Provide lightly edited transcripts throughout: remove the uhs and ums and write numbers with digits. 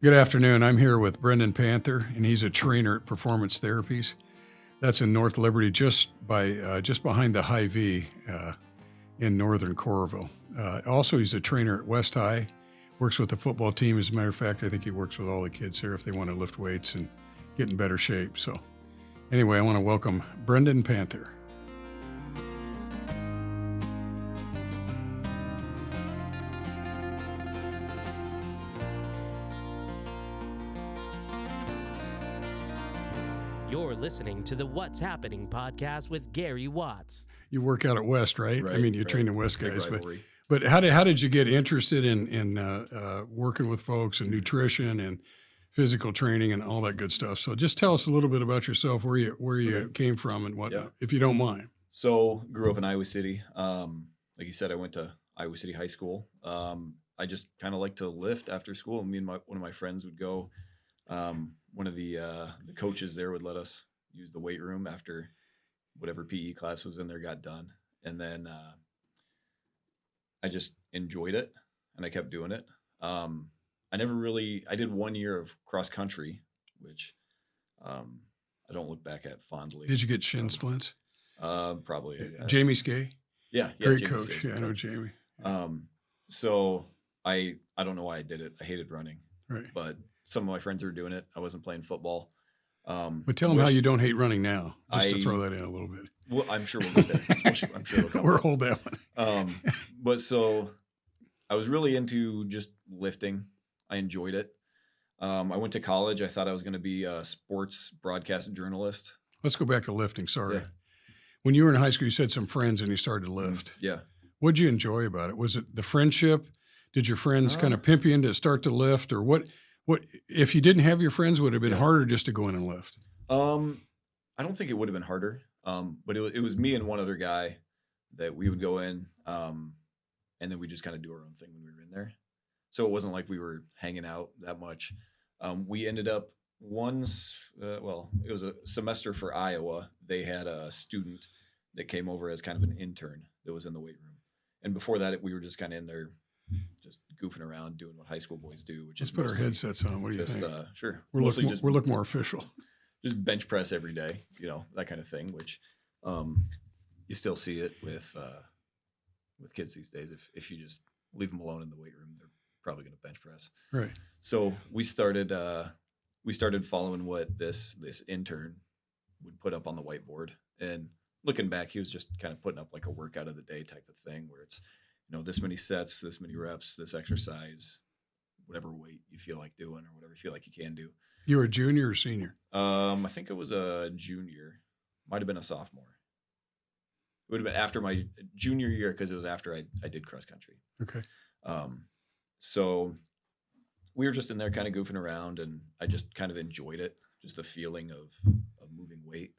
Good afternoon. I'm here with Brendon Panther, and he's a trainer at Performance Therapies. That's in North Liberty, just behind the Hy-Vee in northern Coralville. Also, he's a trainer at West High. Works with the football team. As a matter of fact, I think he works with all the kids here if they want to lift weights and get in better shape. So, anyway, I want to welcome Brendon Panther. You're listening to the What's Happening podcast with Gary Watts. You work out at West, right? I mean, you train the West Big guys, rivalry. but how did you get interested in working with folks and nutrition and physical training and all that good stuff? So just tell us a little bit about yourself, where you came from and whatnot, if you don't mind. So grew up in Iowa City. Like you said, I went to Iowa City High School. I just kind of like to lift after school. Me and one of my friends would go. One of the coaches there would let us use the weight room after whatever PE class was in there got done. And then I just enjoyed it and I kept doing it. I did 1 year of cross country, which I don't look back at fondly. Did you get shin splints? Probably. Jamie Skay? Yeah. Great Jamie coach. Skay. Yeah, I know Jamie. So I don't know why I did it. I hated running. Right. But some of my friends were doing it. I wasn't playing football. But tell them how you don't hate running now, just to throw that in a little bit. Well, I'm sure we'll get there. I'm sure it'll come. We'll hold that one. But so I was really into just lifting. I enjoyed it. I went to college. I thought I was going to be a sports broadcast journalist. Let's go back to lifting. Sorry. Yeah. When you were in high school, you said some friends and you started to lift. Yeah. What'd you enjoy about it? Was it the friendship? Did your friends kind of pimp you in to start to lift, or what? What if you didn't have your friends? Would it have been harder just to go in and lift? I don't think it would have been harder. But it was me and one other guy that we would go in, and then we just kind of do our own thing when we were in there. So it wasn't like we were hanging out that much. We ended up it was a semester for Iowa. They had a student that came over as kind of an intern that was in the weight room. And before that, we were just kind of in there just goofing around, doing what high school boys do. Which Let's is put our headsets on. What do you think? Sure. We're look more official. Just bench press every day, that kind of thing, which you still see it with kids these days. If you just leave them alone in the weight room, they're probably going to bench press. Right. So we started following what this intern would put up on the whiteboard. And looking back, he was just kind of putting up like a workout of the day type of thing where it's, this many sets, this many reps, this exercise, whatever weight you feel like doing or whatever you feel like you can do. You were a junior or senior? I think it was a junior. Might have been a sophomore. It would have been after my junior year because it was after I did cross country. Okay. So we were just in there kind of goofing around, and I just kind of enjoyed it, just the feeling of moving weight.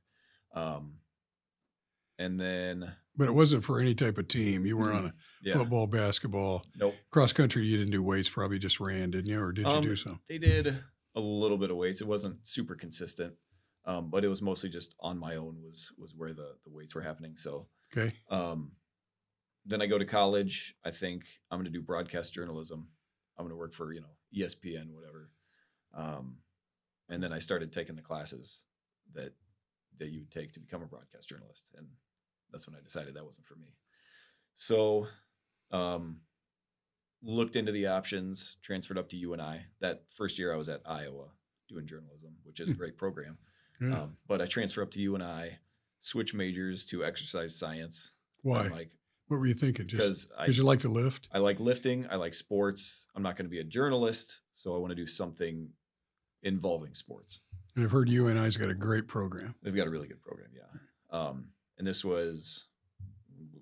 And then, but it wasn't for any type of team. You were on a football, basketball. Nope. Cross country, you didn't do weights. Probably just ran, didn't you? Or did you do some? They did a little bit of weights. It wasn't super consistent, but it was mostly just on my own was where the weights were happening. So okay. Then I go to college. I think I'm going to do broadcast journalism. I'm going to work for ESPN, whatever. And then I started taking the classes that you would take to become a broadcast journalist, and that's when I decided that wasn't for me. So, looked into the options, transferred up to UNI. That first year I was at Iowa doing journalism, which is a great program. Yeah. But I transferred up to UNI, switched majors to exercise science. Why? What were you thinking? Just because you like to lift? I like lifting. I like sports. I'm not going to be a journalist, so I want to do something involving sports. And I've heard UNI's got a great program. They've got a really good program, yeah. And this was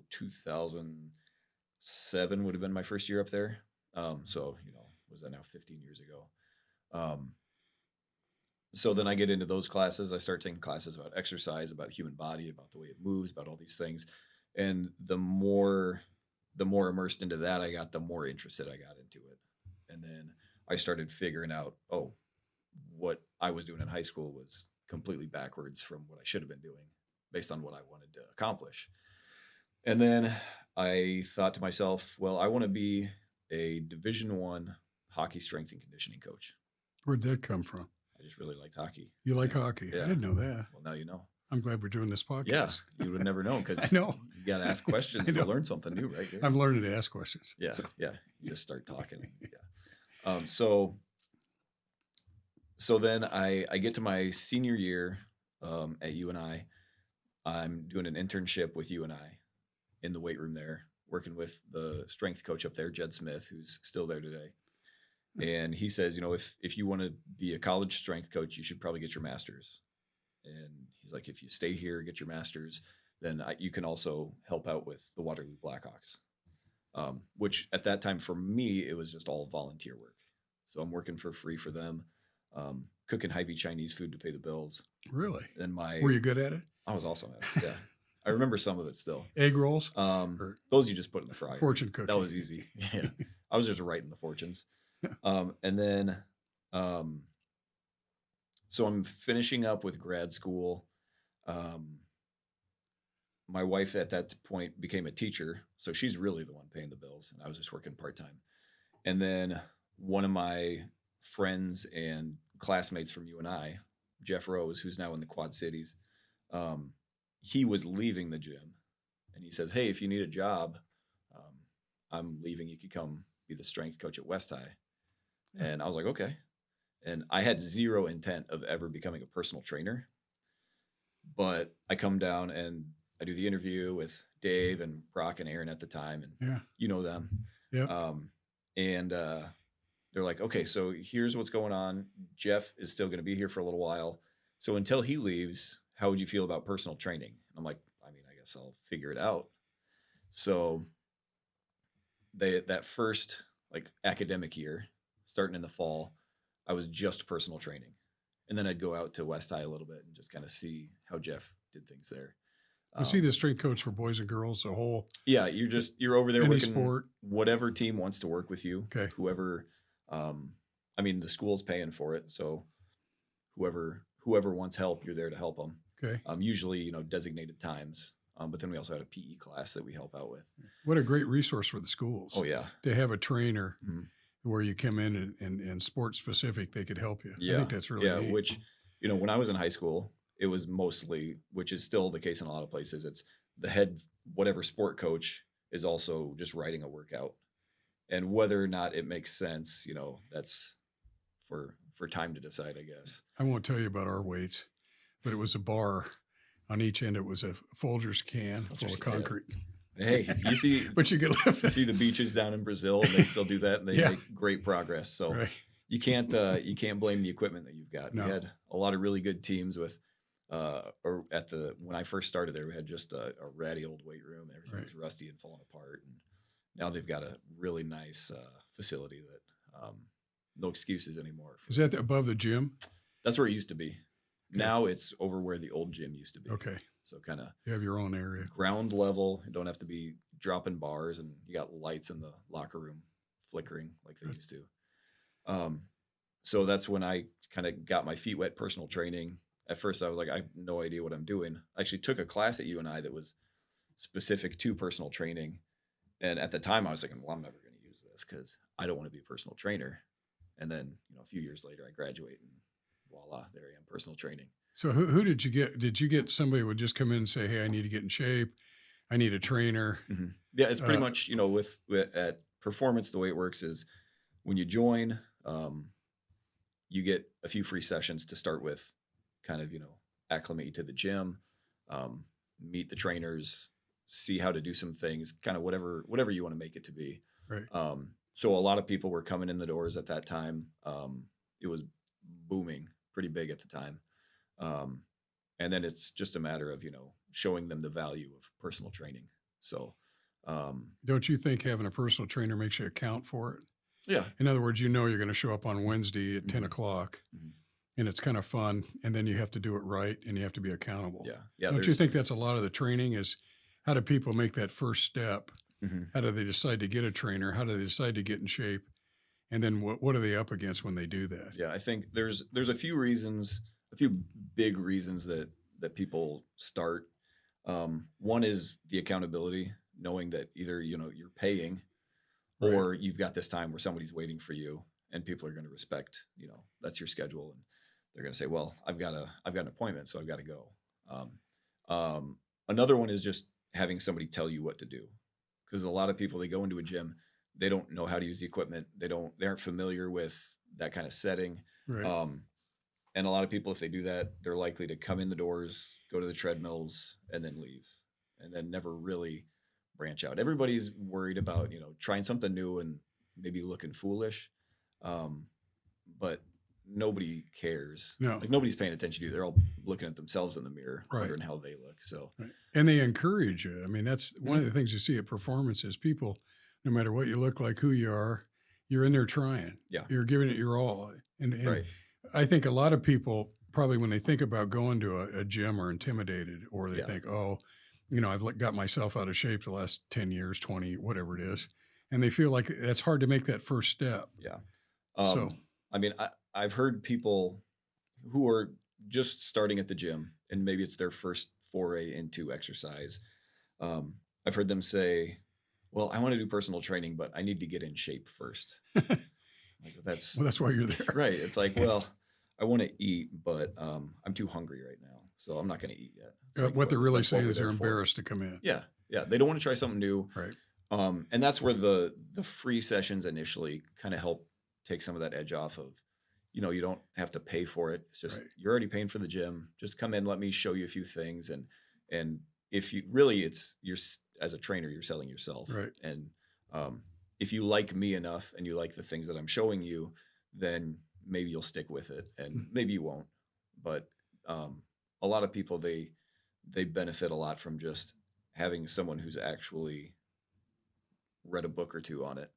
2007 would have been my first year up there. So, was that now 15 years ago? So then I get into those classes. I start taking classes about exercise, about human body, about the way it moves, about all these things. And the more immersed into that I got, the more interested I got into it. And then I started figuring out, what I was doing in high school was completely backwards from what I should have been doing based on what I wanted to accomplish. And then I thought to myself, well, I want to be a Division I hockey strength and conditioning coach. Where'd that come from? I just really liked hockey. You like hockey? I Yeah. didn't know that. Well, now you know. I'm glad we're doing this Yeah, podcast. you would never know I because know. you got to ask questions I to know. learn something new, right? Gary? I'm learning to ask questions. Yeah, So, yeah. You just start talking. Yeah. So then I get to my senior year at UNI. I'm doing an internship with UNI in the weight room there, working with the strength coach up there, Jed Smith, who's still there today. And he says, if you want to be a college strength coach, you should probably get your master's. And he's like, if you stay here, get your master's, then you can also help out with the Waterloo Blackhawks, which at that time for me, it was just all volunteer work. So I'm working for free for them, cooking Hy-Vee Chinese food to pay the bills. really? And Were you good at it? I was awesome at it. Yeah. I remember some of it still. Egg rolls? Or Those you just put in the fryer. fortune cookie? That was easy. Yeah. I was just writing the fortunes. And then, so I'm finishing up with grad school. My wife at that point became a teacher, so she's really the one paying the bills, and I was just working part-time. And then one of my friends and classmates from UNI, Jeff Rose, who's now in the Quad Cities, he was leaving the gym, and he says, hey, if you need a job, I'm leaving. You could come be the strength coach at West High. And I was like, okay. And I had zero intent of ever becoming a personal trainer. But I come down and I do the interview with Dave and Brock and Aaron at the time. And you know them. Yeah. And they're like, okay, so here's what's going on. Jeff is still going to be here for a little while. So until he leaves, how would you feel about personal training? And I'm like, I mean, I guess I'll figure it out. So that first like academic year, starting in the fall, I was just personal training. And then I'd go out to West High a little bit and just kind of see how Jeff did things there. Was he the strength coach for boys and girls? The whole Yeah, you're over there any working sport? whatever team wants to work with you. Okay. Whoever, I mean, the school's paying for it, so whoever wants help, you're there to help them. Okay. Usually, designated times. But then we also had a PE class that we help out with. What a great resource for the schools. Oh yeah. To have a trainer Mhm. where you come in and sport specific, they could help you. Yeah. I think that's really neat. Which, when I was in high school, it was mostly, which is still the case in a lot of places, it's the head, whatever sport coach is also just writing a workout. And whether or not it makes sense, that's for time to decide, I guess. I won't tell you about our weights, but it was a bar. On each end, it was a Folgers can full of concrete. Hey, you see, But you could lift you it. see the beaches down in Brazil, and they still do that, and they Yeah. make great progress. So Right. you can't blame the equipment that you've got. No. We had a lot of really good teams with, when I first started there, we had just a ratty old weight room. Everything was rusty and falling apart, and now they've got a really nice facility that no excuses anymore. Is that above the gym? That's where it used to be. Now it's over where the old gym used to be. Okay. So kind of You have your own area. ground level. You don't have to be dropping bars, and you got lights in the locker room flickering like they Good. used to. So that's when I kind of got my feet wet personal training. At first I was like, I have no idea what I'm doing. I actually took a class at UNI that was specific to personal training. And at the time I was thinking, well, I'm never going to use this because I don't want to be a personal trainer. And then, a few years later I graduate and voila, there I am, personal training. So who did you get? Did you get somebody who would just come in and say, hey, I need to get in shape. I need a trainer. Mm-hmm. Yeah, it's pretty much, with at Performance, the way it works is when you join, you get a few free sessions to start with, kind of, acclimate you to the gym, meet the trainers, see how to do some things, kind of whatever you want to make it to be. Right. So a lot of people were coming in the doors at that time. It was booming pretty big at the time. And then it's just a matter of, showing them the value of personal training. So, Don't you think having a personal trainer makes you account for it? yeah. In other words, you're going to show up on Wednesday at 10 Mhm. o'clock Mhm. and it's kind of fun. And then you have to do it right and you have to be accountable. Yeah. Yeah. Don't you think that's a lot of the training is how do people make that first step? Mhm. How do they decide to get a trainer? How do they decide to get in shape? And then what are they up against when they do that? Yeah, I think there's a few reasons, a few big reasons that people start. One is the accountability, knowing that either you're paying, Right. or you've got this time where somebody's waiting for you. and people are going to respect, that's your schedule. And they're going to say, well, I've got an appointment, so I've got to go. Another one is just having somebody tell you what to do. Because a lot of people, they go into a gym, they don't know how to use the equipment. They aren't familiar with that kind of setting. Right. And a lot of people, if they do that, they're likely to come in the doors, go to the treadmills, and then leave, and then never really branch out. Everybody's worried about, trying something new and maybe looking foolish. But nobody cares. No. Like, nobody's paying attention to you. They're all looking at themselves in the mirror, Right. wondering how they look. So, Right. And they encourage you. I mean, that's one of the things you see at performances. People, no matter what you look like, who you are, you're in there trying. Yeah. You're giving it your all. And right. I think a lot of people probably, when they think about going to a gym, are intimidated, or they think, oh, I've got myself out of shape the last 10 years, 20, whatever it is. And they feel like that's hard to make that first step. Yeah. So, I mean, I've heard people who are just starting at the gym, and maybe it's their first foray into exercise. I've heard them say, well, I want to do personal training, but I need to get in shape first. Like, that's why you're there. Right. It's like, well, I want to eat, but I'm too hungry right now, so I'm not going to eat yet. Like, what they're really saying is they're they're embarrassed to come in. Yeah. Yeah. They don't want to try something new. Right. And that's where the free sessions initially kind of help take some of that edge off of, you don't have to pay for it. It's just, you're already paying for the gym. Just come in, let me show you a few things. And if you really, you're, as a trainer, you're selling yourself. Right. And if you like me enough and you like the things that I'm showing you, then maybe you'll stick with it, and maybe you won't. But a lot of people, they benefit a lot from just having someone who's actually read a book or two on it,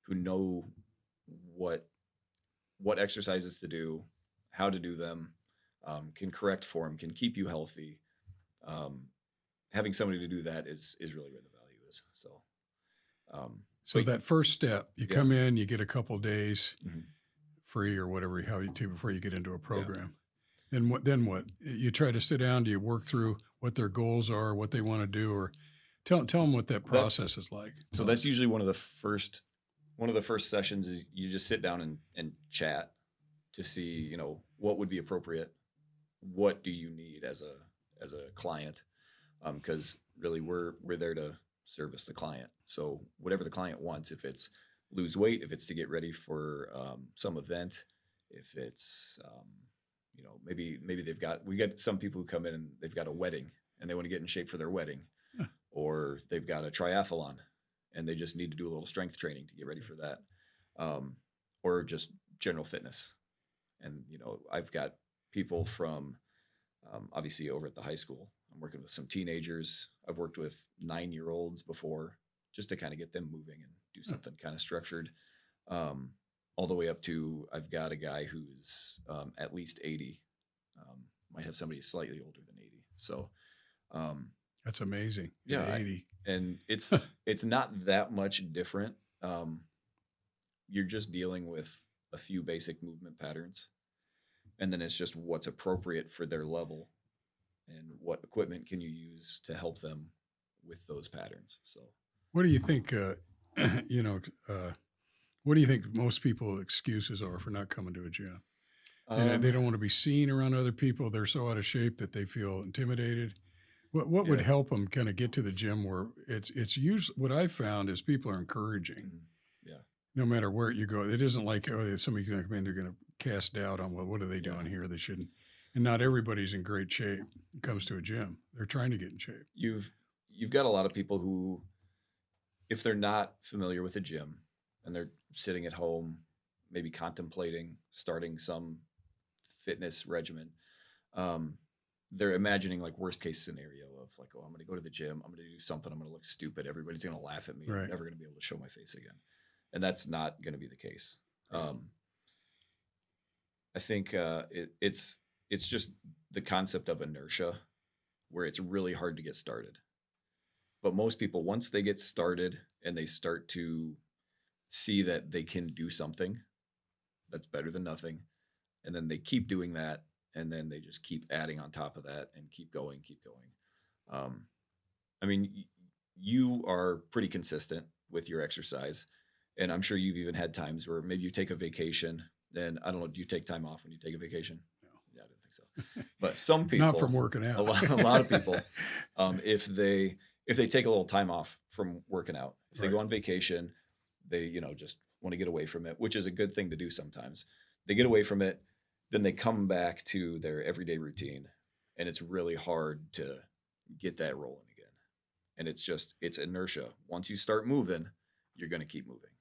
who know what exercises to do, how to do them, can correct form, can keep you healthy. Having somebody to do that is really where the value is. So that first step, you come in, you get a couple days free or whatever, how you do before you get into a program. Then what? You try to sit down, do you work through what their goals are, what they want to do, or tell them what that process is like. So that's usually one of the first sessions is you just sit down and chat to see, what would be appropriate. What do you need as a client? Because really we're there to service the client. So whatever the client wants, if it's lose weight, if it's to get ready for some event, if it's, maybe we get some people who come in and they've got a wedding and they want to get in shape for their wedding, or they've got a triathlon and they just need to do a little strength training to get ready for that, or just general fitness. And, I've got people from, obviously over at the high school, I'm working with some teenagers. I've worked with 9-year-olds before, just to kind of get them moving and do something kind of structured, all the way up to, I've got a guy who's at least 80, might have somebody slightly older than 80. So that's amazing. Yeah. 80. And it's not that much different. You're just dealing with a few basic movement patterns, and then it's just what's appropriate for their level and what equipment can you use to help them with those patterns. So what do you think, what do you think most people's excuses are for not coming to a gym? They don't want to be seen around other people. They're so out of shape that they feel intimidated. What would help them kind of get to the gym where it's usually, what I've found is people are encouraging. Yeah. No matter where you go. It isn't like, oh, somebody's going to come in, they're going to cast doubt on, well, what are they doing here? They shouldn't. And not everybody's in great shape when it comes to a gym. They're trying to get in shape. You've got a lot of people who, if they're not familiar with a gym and they're sitting at home, maybe contemplating starting some fitness regimen, they're imagining like worst case scenario of like, oh, I'm going to go to the gym, I'm going to do something, I'm going to look stupid, everybody's going to laugh at me, Right. I'm never going to be able to show my face again. And that's not going to be the case. I think it's just the concept of inertia, where it's really hard to get started. But most people, once they get started and they start to see that they can do something that's better than nothing, and then they keep doing that, and then they just keep adding on top of that and keep going. I mean, you are pretty consistent with your exercise, And I'm sure you've even had times where maybe you take a vacation. And I don't know, do you take time off when you take a vacation? No. Yeah, I didn't think so. But some Not people, from working a out. lot of people, if they take a little time off from working out, if they Right. go on vacation, they just want to get away from it, which is a good thing to do sometimes. They get away from it, then they come back to their everyday routine, and it's really hard to get that rolling again. And it's inertia. Once you start moving, you're going to keep moving,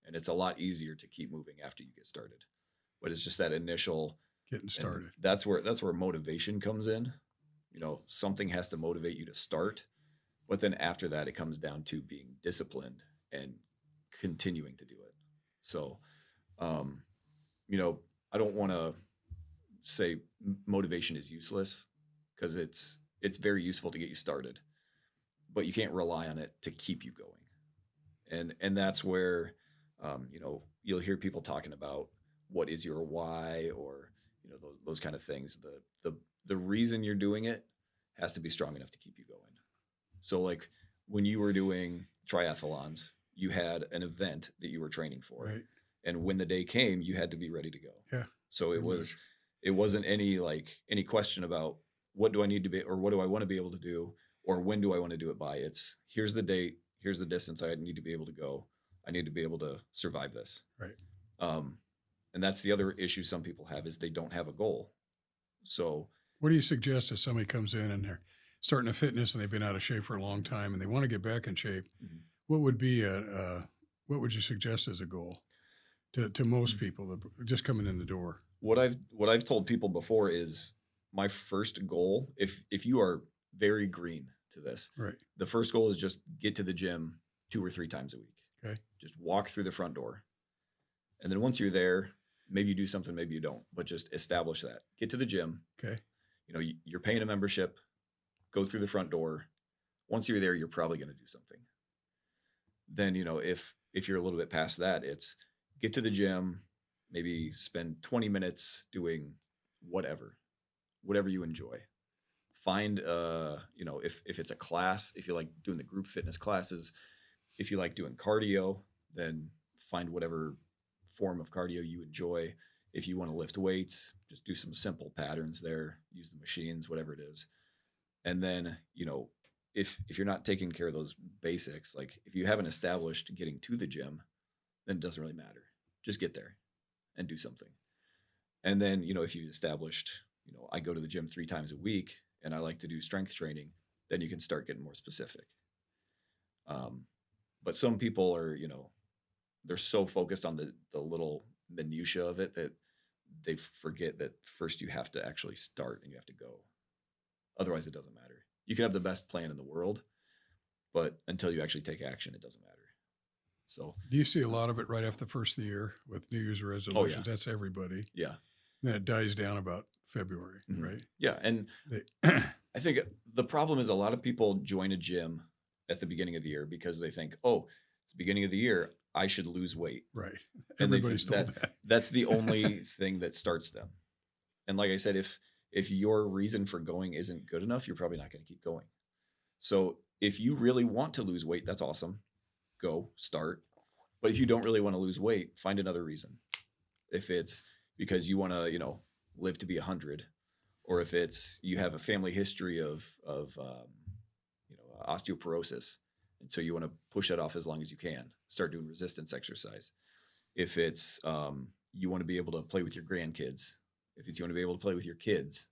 and it's a lot easier to keep moving after you get started. But it's just that initial, Getting and started. that's where motivation comes in. Something has to motivate you to start, but then after that, it comes down to being disciplined and continuing to do it. So, um, I don't want to say motivation is useless, because it's very useful to get you started, but you can't rely on it to keep you going. And that's where, you'll hear people talking about what is your why, or those kind of things. The reason you're doing it has to be strong enough to keep you going. So, like, when you were doing triathlons, you had an event that you were training for, Right. and when the day came, you had to be ready to go. Yeah. So pretty much. it wasn't any question about what do I need to be, or what do I want to be able to do, or when do I want to do it by. It's, here's the date, here's the distance I need to be able to go. I need to be able to survive this. Right. And that's the other issue some people have, is they don't have a goal. So What do you suggest if somebody comes in and they're starting a fitness and they've been out of shape for a long time and they want to get back in shape? mhm. What would be what would you suggest as a goal to most people that just coming in the door? What I've told people before is, my first goal, if you are very green to this, Right. the first goal is just get to the gym 2 or 3 times a week. Okay. Just walk through the front door. And then once you're there, maybe you do something, maybe you don't, but just establish that. Get to the gym. Okay. You're paying a membership, go through the front door. Once you're there, you're probably going to do something. Then, if you're a little bit past that, it's get to the gym, maybe spend 20 minutes doing whatever you enjoy. Find, if it's a class, if you like doing the group fitness classes, if you like doing cardio, then find whatever form of cardio you enjoy. If you want to lift weights, just do some simple patterns there, use the machines, whatever it is. And then, if you're not taking care of those basics, like if you haven't established getting to the gym, then it doesn't really matter. Just get there and do something. And then, if you've established, I go to the gym 3 times a week and I like to do strength training, then you can start getting more specific. But some people are, they're so focused on the little minutia of it that they forget that first you have to actually start and you have to go. Otherwise, it doesn't matter. You can have the best plan in the world, but until you actually take action, it doesn't matter. So, Do you see a lot of it right after the first of the year with New Year's resolutions? That's everybody. yeah. Then it dies down about February, Mhm. right? Yeah. And They, I think the problem is a lot of people join a gym at the beginning of the year because they think, oh, it's the beginning of the year, I should lose weight. right. And they Everybody's think told that. that's the only thing that starts them. And like I said, if your reason for going isn't good enough, you're probably not going to keep going. So if you really want to lose weight, that's awesome. Go start. But if you don't really want to lose weight, find another reason. If it's because you want to, live to be 100, or if it's you have a family history of osteoporosis, and so you want to push that off as long as you can, start doing resistance exercise. If it's you want to be able to play with your grandkids, if it's you want to be able to play with your kids,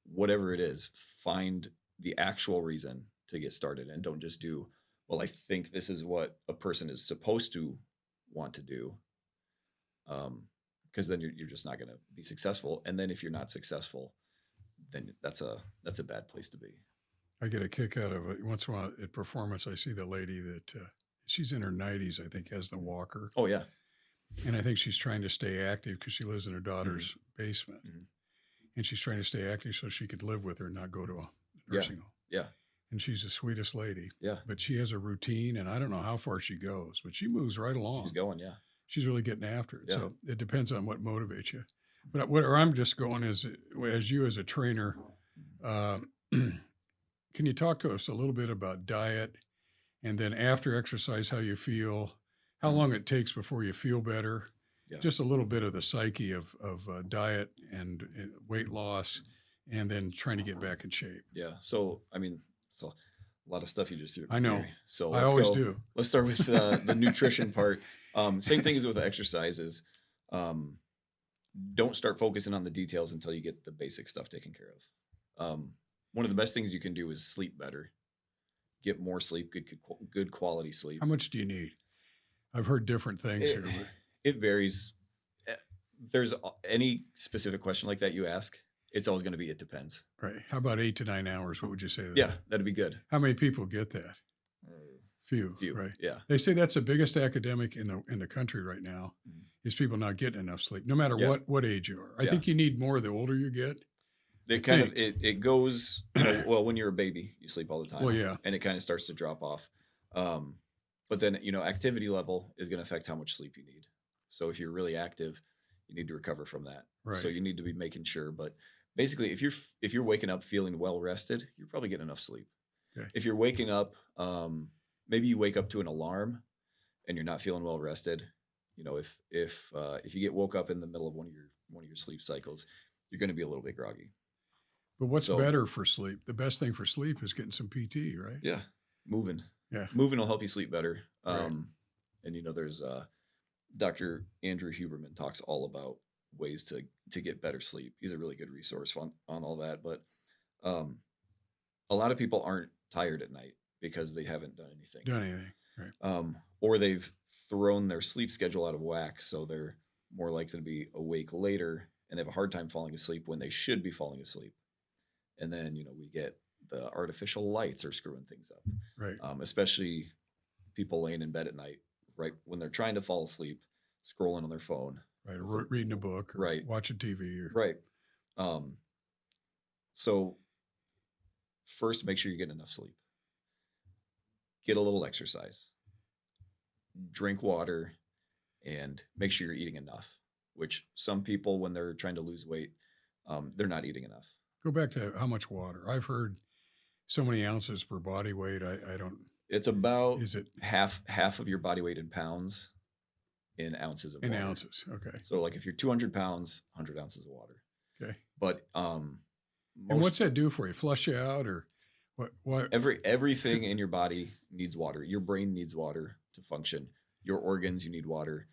whatever it is, find the actual reason to get started, and don't just do, well, I think this is what a person is supposed to want to do, because then you're just not going to be successful. And then if you're not successful, then that's a bad place to be. I get a kick out of it. Once in a while at performance, I see the lady that she's in her 90s, I think, has the walker. Oh yeah. And I think she's trying to stay active because she lives in her daughter's basement. Mhm. And she's trying to stay active so she could live with her and not go to a nursing home. Yeah. And she's the sweetest lady. Yeah. But she has a routine, and I don't know how far she goes, but she moves right along. She's going. Yeah. She's really getting after it. Yeah. So it depends on what motivates you. But where I'm just going is, as you as a trainer, can you talk to us a little bit about diet, and then after exercise, how you feel, how long it takes before you feel better. Yeah. Just a little bit of the psyche of diet and weight loss, and then trying to get back in shape. Yeah. So, I mean, it's a lot of stuff you just threw at I me, know. Gary. So I let's always go. do. Let's start with the nutrition part. Same thing as with the exercises. Don't start focusing on the details until you get the basic stuff taken care of. One of the best things you can do is sleep better, get more sleep, good quality sleep. How much do you need? I've heard different things It, here. it varies. There's any specific question like that you ask, it's always going to be, it depends. Right. How about 8 to 9 hours? What would you say to that? Yeah, that'd be good. How many people get that? Few. Right. Yeah. They say that's the biggest academic in the country right now is people not getting enough sleep, no matter what age you are. I think you need more the older you get. It goes, well, when you're a baby, you sleep all the time. Well, yeah. And it kind of starts to drop off. But then, activity level is going to affect how much sleep you need. So if you're really active, you need to recover from that. Right. So you need to be making sure. But basically, if you're waking up feeling well rested, you're probably getting enough sleep. Okay. If you're waking up, maybe you wake up to an alarm and you're not feeling well rested. If you get woke up in the middle of one of your sleep cycles, you're going to be a little bit groggy. But what's better for sleep? The best thing for sleep is getting some PT, right? Yeah, moving. Yeah, moving will help you sleep better. Right. And there's Dr. Andrew Huberman talks all about ways to get better sleep. He's a really good resource on all that. But a lot of people aren't tired at night because they haven't done anything. Right. Or they've thrown their sleep schedule out of whack, so they're more likely to be awake later and they have a hard time falling asleep when they should be falling asleep. And then, we get the artificial lights are screwing things up. Right. Especially people laying in bed at night, right when they're trying to fall asleep, scrolling on their phone. Right. Or reading a book. Or right. Watching TV. Right. So first, make sure you get enough sleep. Get a little exercise. Drink water, and make sure you're eating enough. Which some people, when they're trying to lose weight, they're not eating enough. Go back to how much water. I've heard so many ounces per body weight. I don't. It's about is it half of your body weight in pounds in ounces of water. In ounces, okay. So like if you're 200 pounds, 100 ounces of water. Okay. But and what's that do for you? Flush you out or what? Everything in your body needs water. Your brain needs water to function. Your organs, you need water.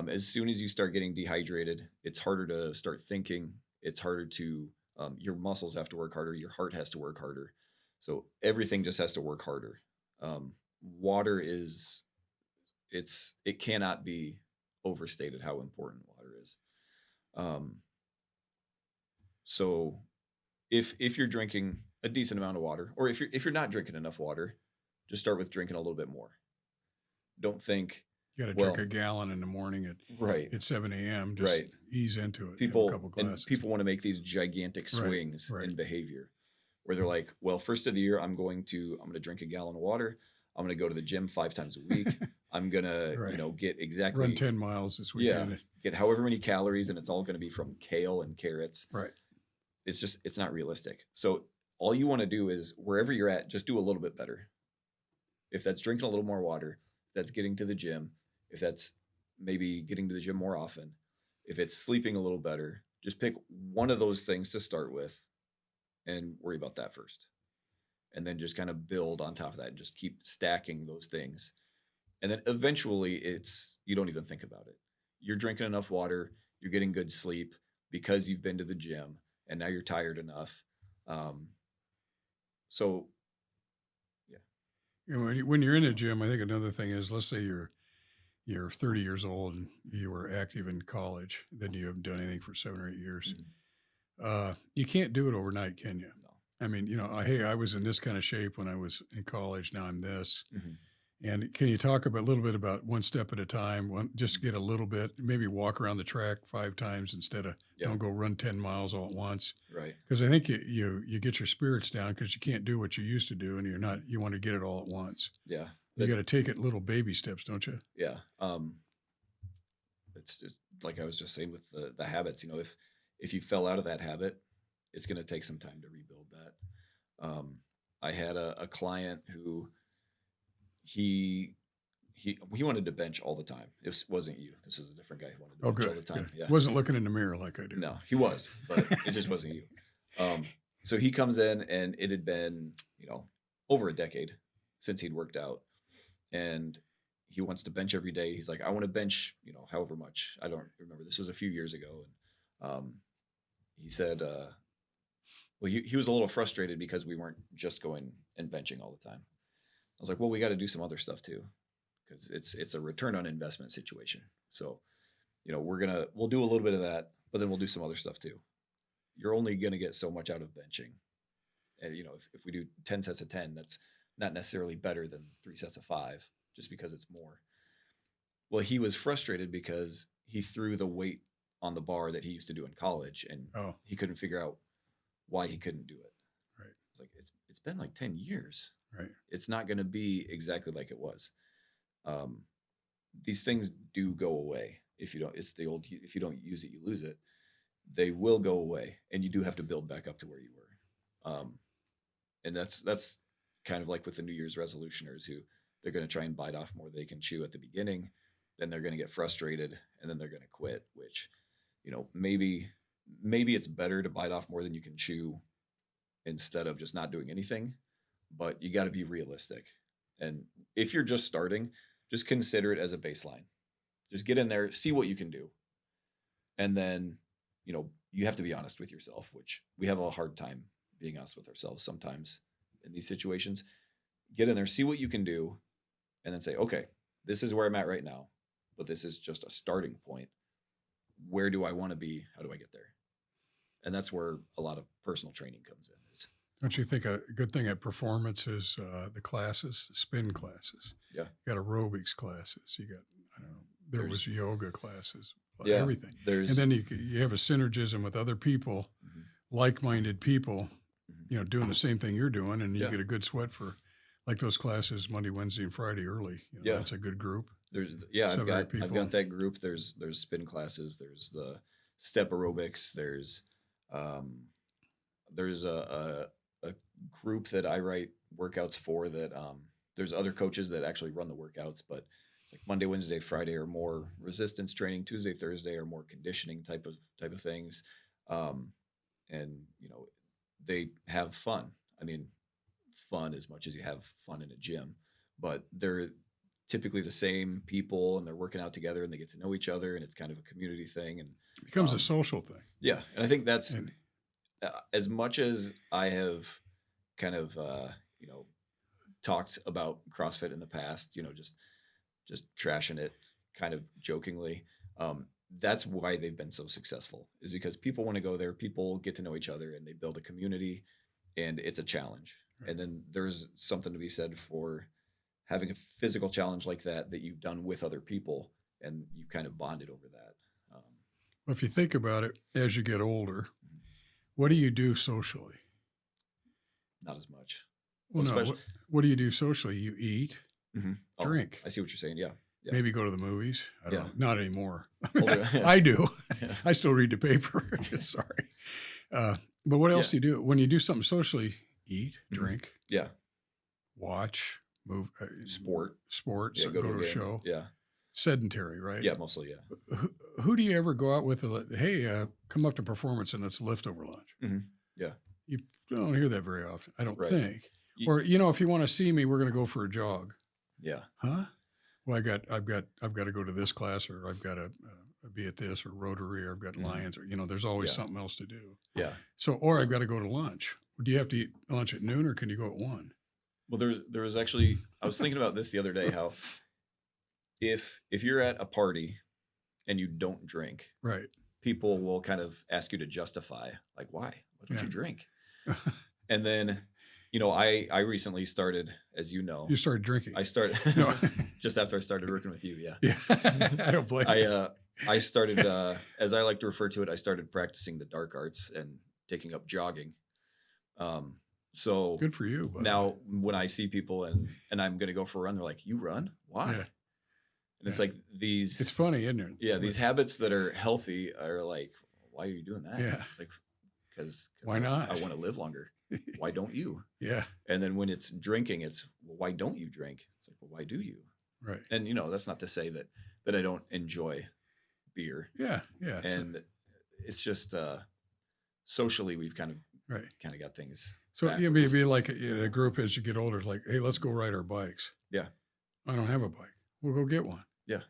As soon as you start getting dehydrated, it's harder to start thinking. It's harder to your muscles have to work harder. Your heart has to work harder. So everything just has to work harder. Water it cannot be overstated how important water is. So if you're drinking a decent amount of water, or if you're not drinking enough water, just start with drinking a little bit more. Don't think you got to drink a gallon in the morning at 7 a.m. Just ease into it. People a couple glasses. People want to make these gigantic swings in behavior, where they're like, "Well, first of the year, I'm going to drink a gallon of water. I'm going to go to the gym 5 times a week. I'm going to, get exactly run 10 miles this weekend. Yeah, get however many calories, and it's all going to be from kale and carrots. Right. It's not realistic. So all you want to do is wherever you're at, just do a little bit better. If that's drinking a little more water, if that's getting to the gym, if that's maybe getting to the gym more often, if it's sleeping a little better, just pick one of those things to start with and worry about that first. And then just kind of build on top of that and just keep stacking those things. And then eventually you don't even think about it. You're drinking enough water, you're getting good sleep because you've been to the gym and now you're tired enough. So, yeah. When you're in a gym, I think another thing is, let's say you're 30 years old and you were active in college, then you haven't done anything for 7 or 8 years. Mm-hmm. You can't do it overnight, can you? No. I mean, hey, I was in this kind of shape when I was in college. Now I'm this. Mm-hmm. And can you talk a little bit about one step at a time? Just get a little bit, maybe walk around the track 5 times instead of don't go run 10 miles all at once. Right. Because I think you get your spirits down because you can't do what you used to do, and you want to get it all at once. Yeah. You got to take it little baby steps, don't you? Yeah. It's just, like I was just saying with the habits, if you fell out of that habit, it's going to take some time to rebuild that. I had a client who he he wanted to bench all the time. It wasn't you. This was a different guy who wanted to Oh, bench all good. the time. Good. Yeah. Wasn't looking in the mirror like I do. No, he was, but it just wasn't you. So he comes in, and it had been, over a decade since he'd worked out, and he wants to bench every day. He's like, I want to bench, however much. I don't remember. This was a few years ago. And he said, well, he was a little frustrated because we weren't just going and benching all the time. I was like, well, we got to do some other stuff too, because it's a return on investment situation. So, we'll do a little bit of that, but then we'll do some other stuff too. You're only going to get so much out of benching. And, if we do 10 sets of 10, that's not necessarily better than 3 sets of 5, just because it's more. Well, he was frustrated because he threw the weight on the bar that he used to do in college, and he couldn't figure out why he couldn't do it. Right. It's like, it's been like 10 years. Right. It's not going to be exactly like it was. These things do go away. If you don't, it's the old, if you don't use it, you lose it. They will go away, and you do have to build back up to where you were. And that's kind of like with the New Year's resolutioners, who they're going to try and bite off more than they can chew at the beginning. Then they're going to get frustrated, and then they're going to quit, which, maybe it's better to bite off more than you can chew instead of just not doing anything, but you got to be realistic. And if you're just starting, just consider it as a baseline. Just get in there, see what you can do. And then, you have to be honest with yourself, which we have a hard time being honest with ourselves sometimes in these situations. Get in there, see what you can do, and then say, okay, this is where I'm at right now, but this is just a starting point. Where do I want to be? How do I get there? And that's where a lot of personal training comes in. Don't you think a good thing at performance is the classes, the spin classes? Yeah. You got aerobics classes. You got, I don't know, there was yoga classes, yeah, everything. And then you have a synergism with other people, like-minded people, doing the same thing you're doing, and you get a good sweat for, like those classes Monday, Wednesday, and Friday early. That's a good group. I've got that group. There's spin classes. There's the step aerobics. There's a group that I write workouts for that there's other coaches that actually run the workouts, but it's like Monday, Wednesday, Friday are more resistance training. Tuesday, Thursday are more conditioning type of things. And they have fun. I mean, fun as much as you have fun in a gym, but they're typically the same people, and they're working out together, and they get to know each other, and it's kind of a community thing, and it becomes a social thing. Yeah. And I think that's as much as I have kind of, talked about CrossFit in the past, just trashing it kind of jokingly. That's why they've been so successful, is because people want to go there. People get to know each other, and they build a community, and it's a challenge. Right. And then there's something to be said for having a physical challenge like that you've done with other people, and you kind of bonded over that. Well, if you think about it, as you get older, what do you do socially? Not as much. Well, no. What do you do socially? You eat, drink. I see what you're saying. Yeah. Maybe go to the movies. I don't know. Not anymore. Yeah. I do. Yeah. I still read the paper. Sorry. But what else do you do? When you do something socially, eat, drink. Yeah. Watch, move. Sports. Yeah, go to a show. Yeah. Sedentary, right? Yeah, mostly, yeah. Who do you ever go out with? Hey, come up to performance and let's lift over lunch. Mm-hmm. Yeah. You don't hear that very often, I don't think. Or, if you want to see me, we're going to go for a jog. Yeah. Huh? Well, I've got to go to this class, or I've got to be at this, or Rotary, or I've got Lions, or there's always something else to do. Yeah. So, or I've got to go to lunch. Do you have to eat lunch at noon, or can you go at 1? Well, there was actually, I was thinking about this the other day, how if you're at a party and you don't drink, right, people will kind of ask you to justify, like, why don't you drink? And then, I recently started, as you know. You started drinking. I started just after I started working with you. Yeah. Yeah. I don't blame you. I started, as I like to refer to it, I started practicing the dark arts and taking up jogging. So good for you. Buddy. Now when I see people and I'm going to go for a run, they're like, you run? Why? Yeah. And it's like these, it's funny, isn't it? Yeah. These habits that are healthy are like, why are you doing that? Yeah. It's like, because why not? I want to live longer. Why don't you? Yeah. And then when it's drinking, it's, well, why don't you drink? It's like, well, why do you? Right. And that's not to say that I don't enjoy beer, Yeah. Yeah. and it's just socially we've kind of Right. got things So backwards. be like a group as you get older, like, hey, let's go ride our bikes. Yeah. I don't have a bike. We'll go get one. Yeah.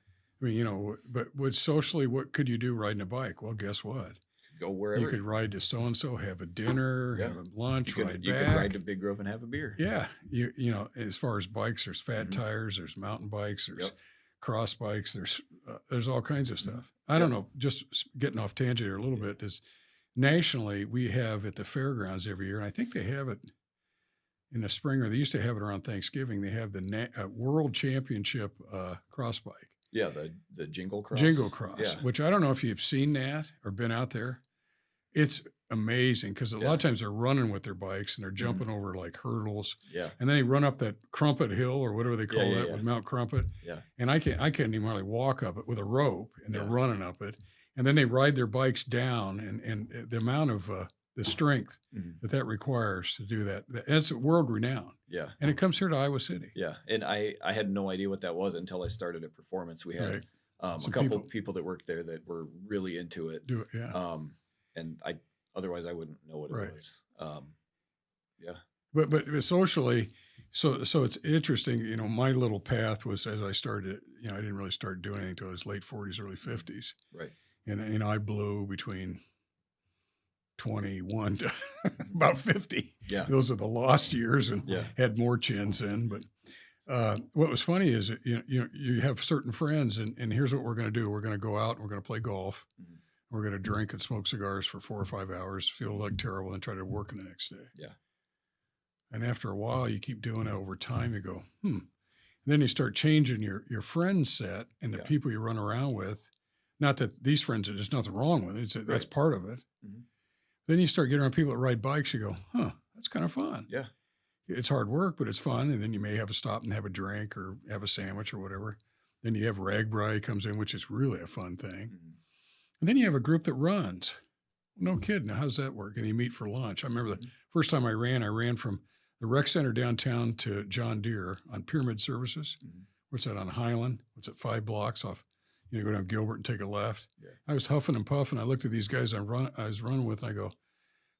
I mean, but with socially, what could you do riding a bike? Well, guess what? Go wherever. You could ride to so-and-so, have a dinner, Yeah. have a lunch, You ride could back. ride to Big Grove and have a beer. Yeah. As far as bikes, there's fat tires, there's mountain bikes, there's cross bikes, there's all kinds of stuff. I don't know, just getting off tangent here a little bit, is nationally, we have at the fairgrounds every year, and I think they have it in the spring, or they used to have it around Thanksgiving. They have the World Championship cross bike. Yeah, the Jingle Cross. Jingle Cross, Yeah. which I don't know if you've seen that or been out there. It's amazing because a lot of times they're running with their bikes and they're jumping over like hurdles. Yeah. And then they run up that Crumpet Hill or whatever they call that with Mount Crumpet. Yeah. And I can't even hardly walk up it with a rope, and they're running up it. And then they ride their bikes down, and the amount of the strength that requires to do that. And it's world renowned. Yeah. And it comes here to Iowa City. Yeah. And I had no idea what that was until I started at Performance. We had a Some couple people that worked there that were really into it. Do it, yeah. And otherwise I wouldn't know what it was. Yeah. But socially, so it's interesting. My little path was, as I started, I didn't really start doing anything until I was late 40s, early 50s. Right. And I blew between 21 to about 50. Yeah. Those are the lost years, and had more chins in. But what was funny is, you have certain friends, and here's what we're going to do. We're going to go out and we're going to play golf. We're going to drink and smoke cigars for 4 or 5 hours, feel like terrible, and try to work the next day. Yeah. And after a while, you keep doing it over time. You go, And then you start changing your friend set and the people you run around with. Not that these friends, there's nothing wrong with it. That's part of it. Then you start getting around people that ride bikes. You go, that's kind of fun. Yeah. It's hard work, but it's fun. And then you may have to stop and have a drink or have a sandwich or whatever. Then you have Ragbri comes in, which is really a fun thing. And then you have a group that runs. No kidding. How does that work? And you meet for lunch. I remember the first time I ran from the rec center downtown to John Deere on Pyramid Services. What's that, on Highland? What's it, 5 blocks off? Go down Gilbert and take a left. Yeah. I was huffing and puffing. I looked at these guys I was running with, and I go,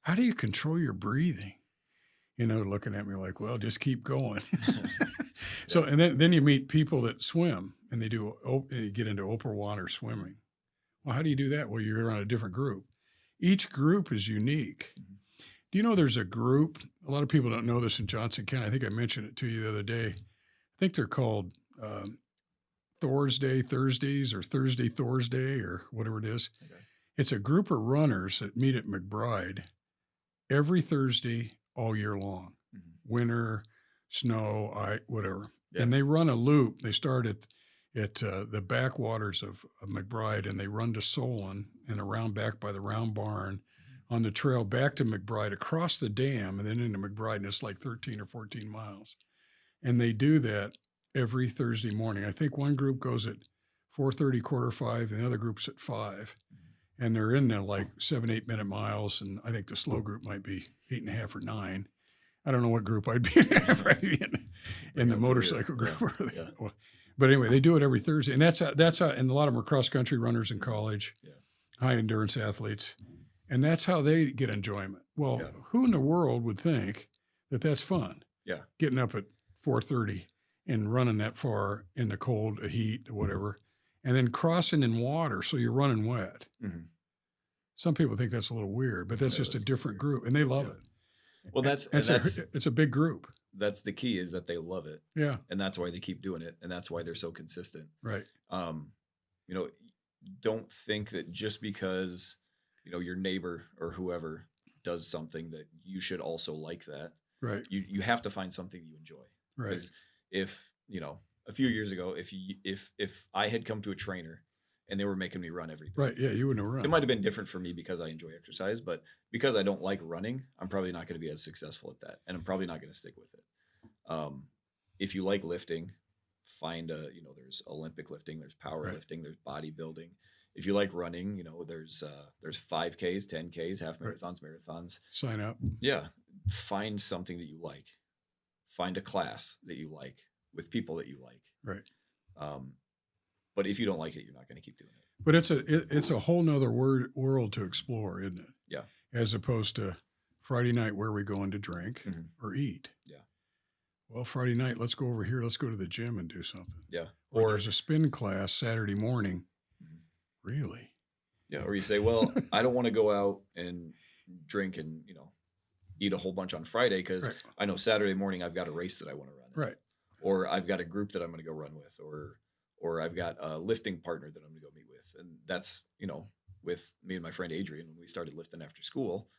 how do you control your breathing? Looking at me like, well, just keep going. So, and then you meet people that swim, and you get into open water swimming. Well, how do you do that? Well, you're on a different group. Each group is unique. Do you know there's a group? A lot of people don't know this in Johnson County. I think I mentioned it to you the other day. I think they're called Thursdays or Thursday or whatever it is. Okay. It's a group of runners that meet at McBride every Thursday all year long, winter, snow, whatever. Yeah. And they run a loop. They start at the backwaters of McBride, and they run to Solon and around back by the Round Barn on the trail back to McBride, across the dam, and then into McBride, and it's like 13 or 14 miles. And they do that every Thursday morning. I think one group goes at 4:30, 4:45, and the other group's at 5. And they're in there like 7-8 minute miles. And I think the slow group might be 8.5 or 9. I don't know what group I'd be in the motorcycle group. Yeah. But anyway, they do it every Thursday. And that's how, and a lot of them are cross-country runners in college, high-endurance athletes. And that's how they get enjoyment. Well, who in the world would think that that's fun? Yeah. Getting up at 4:30 and running that far in the cold, heat, whatever, and then crossing in water, so you're running wet. Some people think that's a little weird, but that's just a different group, and they love it. Well, it's a big group. That's the key, is that they love it. Yeah. And that's why they keep doing it, and that's why they're so consistent. Right. Don't think that just because, your neighbor or whoever does something that you should also like that. Right. You have to find something you enjoy. Right. Because if, a few years ago, if I had come to a trainer and they were making me run every day. Right. Yeah. You wouldn't have run. It might have been different for me because I enjoy exercise, but because I don't like running, I'm probably not going to be as successful at that. And I'm probably not going to stick with it. If you like lifting, find there's Olympic lifting, there's power lifting, there's bodybuilding. If you like running, there's 5Ks, 10Ks, half marathons, marathons. Sign up. Yeah. Find something that you like. Find a class that you like with people that you like. Right. But if you don't like it, you're not going to keep doing it. But it's a whole nother world to explore, isn't it? Yeah. As opposed to Friday night, where are we going to drink Mhm. or eat? Yeah. Well, Friday night, let's go over here. Let's go to the gym and do something. Yeah. Or there's a spin class Saturday morning. Mhm. Really? Yeah. Or you say, well, I don't want to go out and drink and, eat a whole bunch on Friday because Right. I know Saturday morning I've got a race that I want to run. Right. Or I've got a group that I'm going to go run with, or I've got a lifting partner that I'm going to go meet with. And that's, with me and my friend Adrian, when we started lifting after school,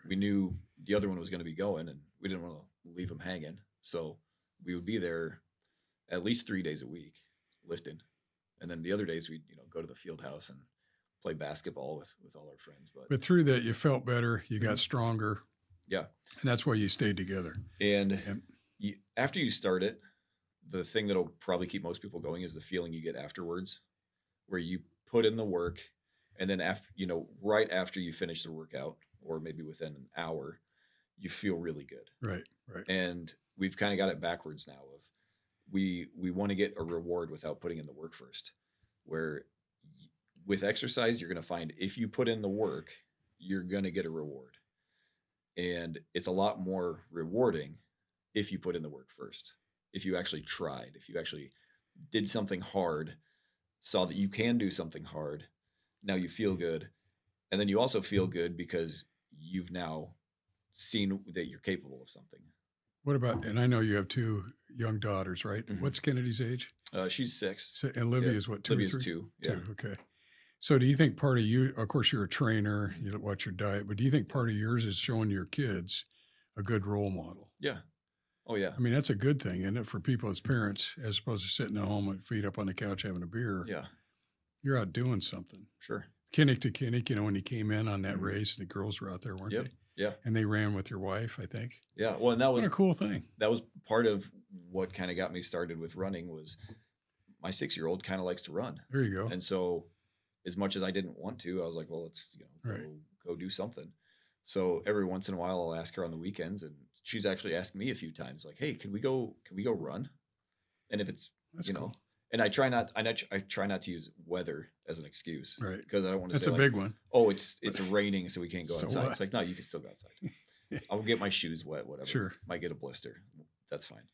we knew the other one was going to be going and we didn't want to leave him hanging. So we would be there at least 3 days a week lifting. And then the other days we'd, go to the field house and play basketball with all our friends. But through that, you felt better. You got Mhm. stronger. Yeah. And that's why you stayed together. And after you start it, the thing that'll probably keep most people going is the feeling you get afterwards, where you put in the work, and then after, right after you finish the workout, or maybe within an hour, you feel really good. Right. Right. And we've kind of got it backwards now. Of we want to get a reward without putting in the work first. Where with exercise, you're going to find if you put in the work, you're going to get a reward, and it's a lot more rewarding if you put in the work first. If you actually tried, if you actually did something hard, saw that you can do something hard, now you feel good. And then you also feel good because you've now seen that you're capable of something. What about, and I know you have 2 young daughters, right? Mhm. What's Kennedy's age? She's 6. So, and Olivia is what, 2 or Livia's 3? 2. Yeah. 2, okay. So do you think part of you, of course, you're a trainer, you watch your diet, but do you think part of yours is showing your kids a good role model? Yeah. Oh, yeah. I mean, that's a good thing, isn't it, for people as parents, as opposed to sitting at home with feet up on the couch having a beer? Yeah. You're out doing something. Sure. Kinnick to Kinnick, when he came in on that Mhm. race, the girls were out there, weren't Yep. they? Yeah. And they ran with your wife, I think. Yeah. Well, and that What was a cool thing. part of what kind of got me started with running. Was my 6-year-old kind of likes to run. There you go. And so as much as I didn't want to, I was like, well, let's, Right. go do something. So every once in a while I'll ask her on the weekends, and she's actually asked me a few times, like, hey, can we go run? And if it's, That's you cool. know, and I try not to use weather as an excuse. Right. Because I don't want to That's say a like, big one. oh, it's raining, so we can't go So outside. what? It's like, no, you can still go outside. I'll get my shoes wet, whatever. Sure. Might get a blister. That's fine.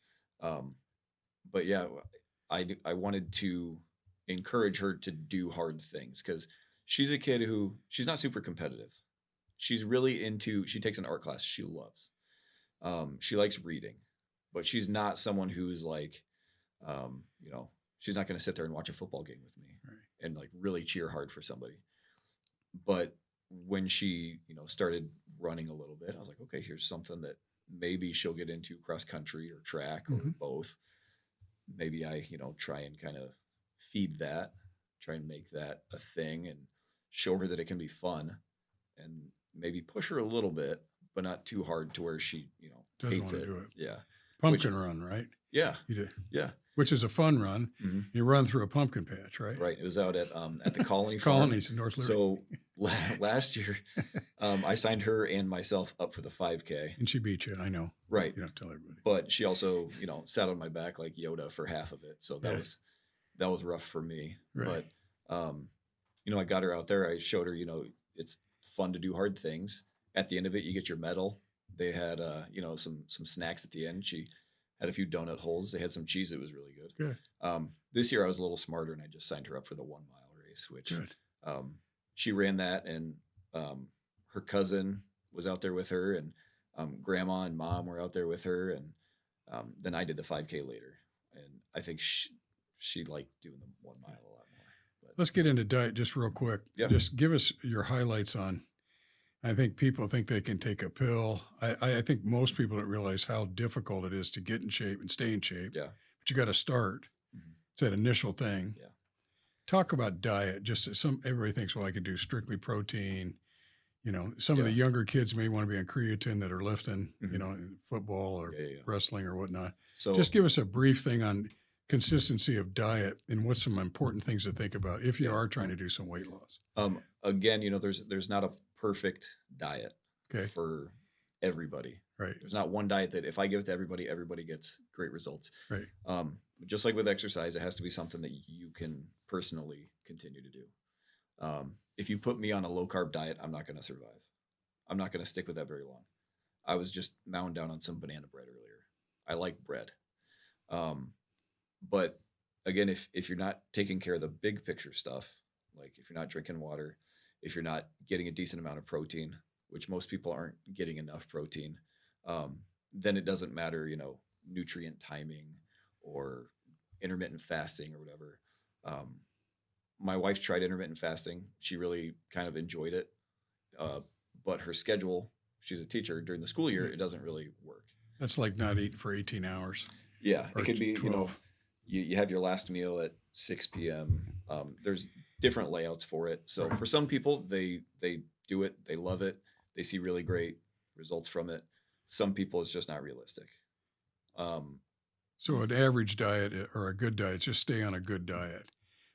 But yeah, I wanted to encourage her to do hard things, because she's a kid who, she's not super competitive. She's really she takes an art class she loves. She likes reading, but she's not someone who's like, she's not going to sit there and watch a football game with me. Right. And like really cheer hard for somebody. But when she, started running a little bit, I was like, okay, here's something that maybe she'll get into, cross country or track or Mhm. both. Maybe I, try and kind of feed that, try and make that a thing and show her that it can be fun, and maybe push her a little bit, but not too hard to where she, Doesn't hates wanna it. do it. Yeah. Pumpkin run, right? Yeah. You did. Yeah. Which is a fun run. Mhm. You run through a pumpkin patch, right? Right. It was out at the Colony Farm. Colonies in North Liberty. So last year, I signed her and myself up for the 5K. And she beat you, I know. Right. You don't tell everybody. But she also, sat on my back like Yoda for half of it. So that Yeah. was rough for me. Right. But I got her out there. I showed her, it's fun to do hard things. At the end of it, you get your medal. They had some snacks at the end. She had a few donut holes. They had some cheese. It was really good. Good. This year I was a little smarter, and I just signed her up for the 1 mile race, which Good. she ran that, and her cousin was out there with her, and grandma and mom were out there with her, and then I did the 5K later, and I think she liked doing the 1 mile a lot more. But Let's get into diet just real quick. Yeah. Just give us your highlights on. I think people think they can take a pill. I think most people don't realize how difficult it is to get in shape and stay in shape. yeah, But you got to start. Mhm. It's that initial thing. Yeah. Talk about diet. Just everybody thinks, well, I could do strictly protein. Some of the Yeah. younger kids may want to be on creatine that are lifting, Mhm. in football or Yeah. wrestling or whatnot. So Just give us a brief thing on consistency of diet and what's some important things to think about if you Yeah. are trying to do some weight loss. again, there's not a perfect diet Okay. for everybody. Right. There's not one diet that if I give it to everybody, everybody gets great results. Right. just like with exercise, it has to be something that you can personally continue to do. If you put me on a low carb diet, I'm not going to survive. I'm not going to stick with that very long. I was just mowing down on some banana bread earlier. I like bread. Um, but again, if you're not taking care of the big picture stuff, like if you're not drinking water, if you're not getting a decent amount of protein, which most people aren't getting enough protein, then it doesn't matter, nutrient timing or intermittent fasting or whatever. My wife tried intermittent fasting. She really kind of enjoyed it. But her schedule, she's a teacher during the school year, it doesn't really work. That's like not eating for 18 hours. Yeah, or it could be, 12. You have your last meal at 6 p.m. There's different layouts for it. So Right. for some people, they do it, they love it, they see really great results from it. Some people, it's just not realistic. So an average diet or a good diet, just stay on a good diet,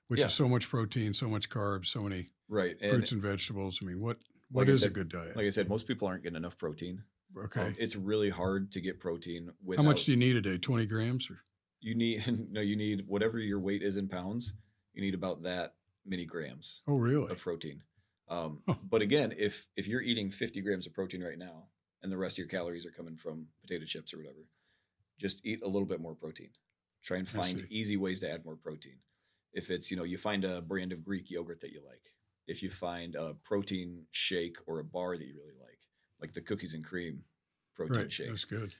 which Yeah, is so much protein, so much carbs, so many right. fruits And and vegetables. I mean, what like I is a said, good diet? like I said, most people aren't getting enough protein. Okay. It's really hard to get protein How much without do you need a day? 20 grams? Or you need no, you need whatever your weight is in pounds. You need about that many grams oh, really? of protein. Huh. But again, if you're eating 50 grams of protein right now, and the rest of your calories are coming from potato chips or whatever, just eat a little bit more protein. Try and I find see. easy ways to add more protein. If it's, you find a brand of Greek yogurt that you like, if you find a protein shake or a bar that you really like the cookies and cream protein Right. That's shakes, good.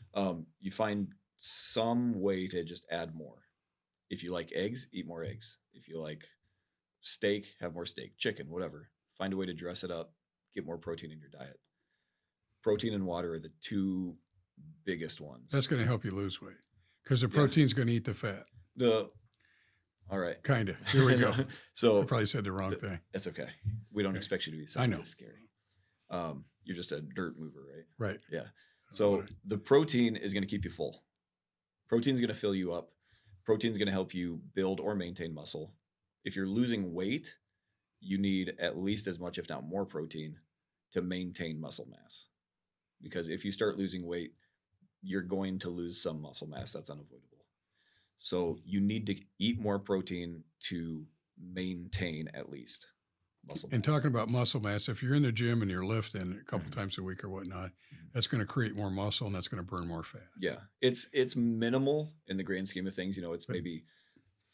you find some way to just add more. If you like eggs, eat more eggs. If you like steak, have more steak, chicken, whatever. Find a way to dress it up, get more protein in your diet. Protein and water are the two biggest ones. That's going to help you lose weight because the Yeah. protein's going to eat the fat. All right. Kind of. Here we go. I So probably said the wrong thing. that's okay. We don't expect you to be I know. scientist, scary. You're just a dirt mover, right? Right. Yeah. So the protein is going to keep you full. Protein is going to fill you up. Protein is going to help you build or maintain muscle. If you're losing weight, you need at least as much, if not more, protein to maintain muscle mass. Because if you start losing weight, you're going to lose some muscle mass. That's unavoidable. So you need to eat more protein to maintain at least muscle mass. And talking about muscle mass, if you're in the gym and you're lifting a couple times a week or whatnot, that's going to create more muscle and that's going to burn more fat. Yeah, it's minimal in the grand scheme of things. It's But- maybe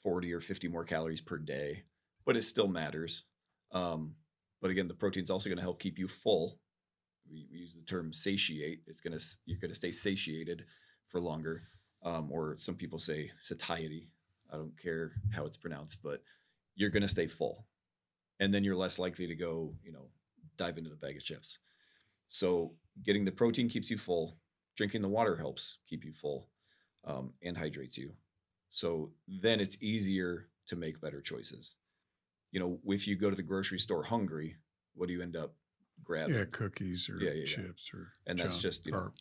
40 or 50 more calories per day, but it still matters. But again, the protein's also going to help keep you full. We use the term satiate. You're going to stay satiated for longer, or some people say satiety. I don't care how it's pronounced, but you're going to stay full, and then you're less likely to go, dive into the bag of chips. So getting the protein keeps you full. Drinking the water helps keep you full, and hydrates you. So then it's easier to make better choices. If you go to the grocery store hungry, what do you end up grabbing? Yeah, cookies or Yeah. chips or And that's junk, just, carb.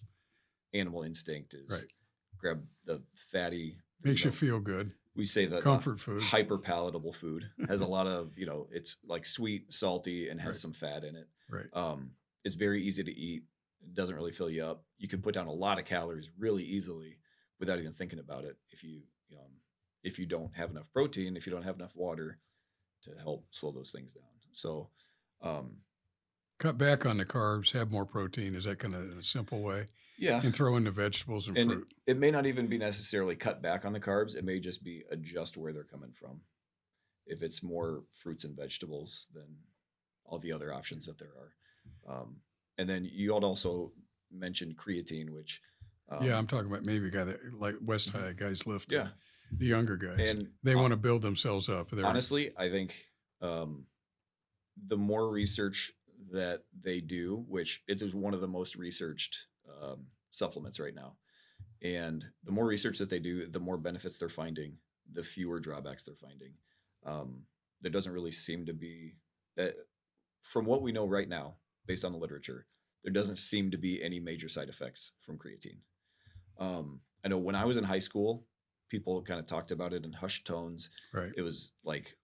animal instinct is Right. grab the fatty. Makes you feel good. We say that Comfort food. hyper palatable food has a lot of, it's like sweet, salty, and has Right. some fat in it. Right. It's very easy to eat. It doesn't really fill you up. You can put down a lot of calories really easily without even thinking about it. If you don't have enough protein, if you don't have enough water to help slow those things down. So, Cut back on the carbs, have more protein. Is that kind of a simple way? yeah. And throw in the vegetables and And fruit. it may not even be necessarily cut back on the carbs. It may just be adjust where they're coming from. If it's more fruits and vegetables than all the other options that there are. And then you had also mentioned creatine, which Yeah, I'm talking about maybe a guy that like West High guys lift. yeah. The younger guys. And They want to build themselves up. They're, honestly, I think the more research that they do, which it is one of the most researched supplements right now, and the more research that they do, the more benefits they're finding, the fewer drawbacks they're finding. There doesn't really seem to be, from what we know right now, based on the literature, there doesn't seem to be any major side effects from creatine. I know when I was in high school, people kind of talked about it in hushed tones. right. It was like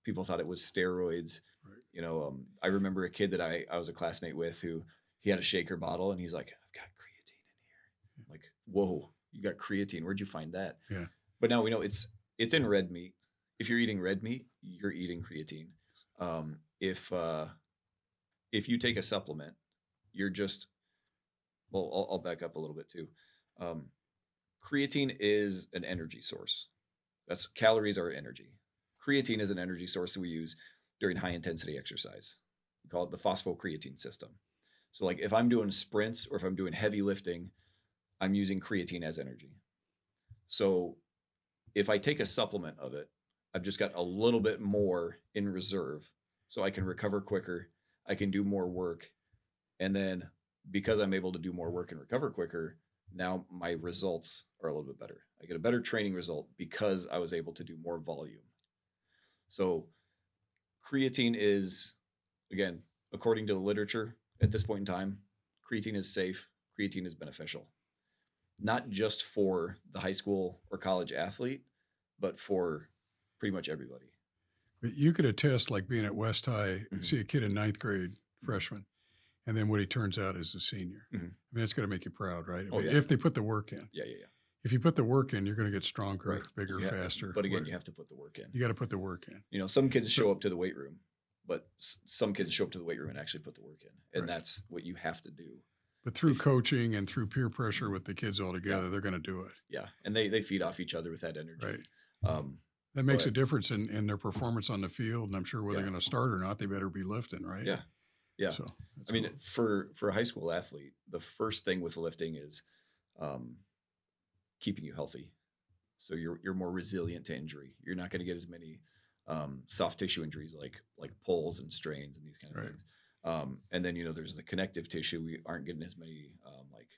people thought it was steroids. Right. I remember a kid that I was a classmate with who he had a shaker bottle and he's like, I've got creatine in here. I'm like, whoa, you got creatine? Where'd you find that? Yeah. But now we know it's in red meat. If you're eating red meat, you're eating creatine. If you take a supplement, you're just well. I'll back up a little bit too. Um, Creatine is an energy source. That's calories are energy. Creatine is an energy source that we use during high intensity exercise. We call it the phosphocreatine system. So like if I'm doing sprints or if I'm doing heavy lifting, I'm using creatine as energy. So if I take a supplement of it, I've just got a little bit more in reserve so I can recover quicker. I can do more work. And then because I'm able to do more work and recover quicker, now my results are a little bit better. I get a better training result because I was able to do more volume. So creatine is, again, according to the literature at this point in time, creatine is safe. Creatine is beneficial, not just for the high school or college athlete, but for pretty much everybody. But you could attest, like being at West High, Mhm. see a kid in ninth grade, freshman, and then what he turns out is a senior. Mhm. I mean, it's going to make you proud, right? I Oh, mean, yeah. if they put the work in. Yeah. If you put the work in, you're going to get stronger, Right. bigger, You faster. But again, Where- you have to put the work in. you got to put the work in. You know, some kids show up to the weight room, but some kids show up to the weight room and actually put the work in. And Right. that's what you have to do. But through coaching and through peer pressure with the kids all together, Yeah. they're going to do it. Yeah. And they feed off each other with that energy. Right. Um, That makes a but- difference in their performance on the field. And I'm sure whether Yeah. they're going to start or not, they better be lifting, right? Yeah. Yeah. So, that's I mean, cool. for a high school athlete, the first thing with lifting is keeping you healthy. So you're more resilient to injury. You're not going to get as many soft tissue injuries like pulls and strains and these kind of Right. things. And then there's the connective tissue. We aren't getting as many like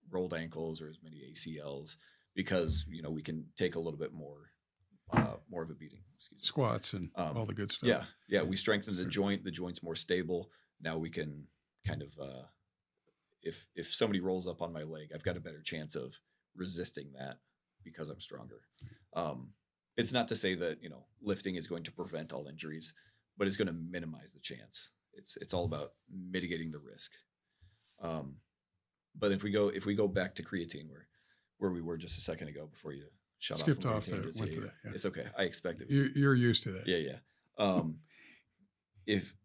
rolled ankles or as many ACLs because we can take a little bit more of a beating. Excuse me. Squats and all the good stuff. Yeah. We strengthen the Sure. joint. The joint's more stable. Now we can kind of, if somebody rolls up on my leg, I've got a better chance of resisting that because I'm stronger. It's not to say that lifting is going to prevent all injuries, but it's going to minimize the chance. It's all about mitigating the risk. But if we go back to creatine, where we were just a second ago before you shut Skipped off off there, went to that. Yeah. It's okay. I expected. You're used to that. Yeah. If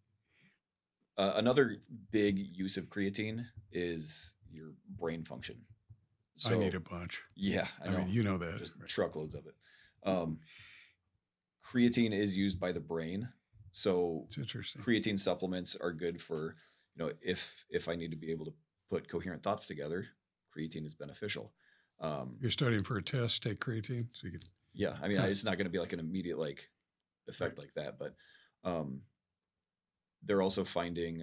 another big use of creatine is your brain function. I need a bunch. Yeah, I know. mean, you know that. Just right? truckloads of it. Creatine is used by the brain, so It's interesting. creatine supplements are good for if I need to be able to put coherent thoughts together. Creatine is beneficial. You're studying for a test, take creatine, so you can. Yeah, I mean, Huh. it's not going to be like an immediate effect like that, but they're also finding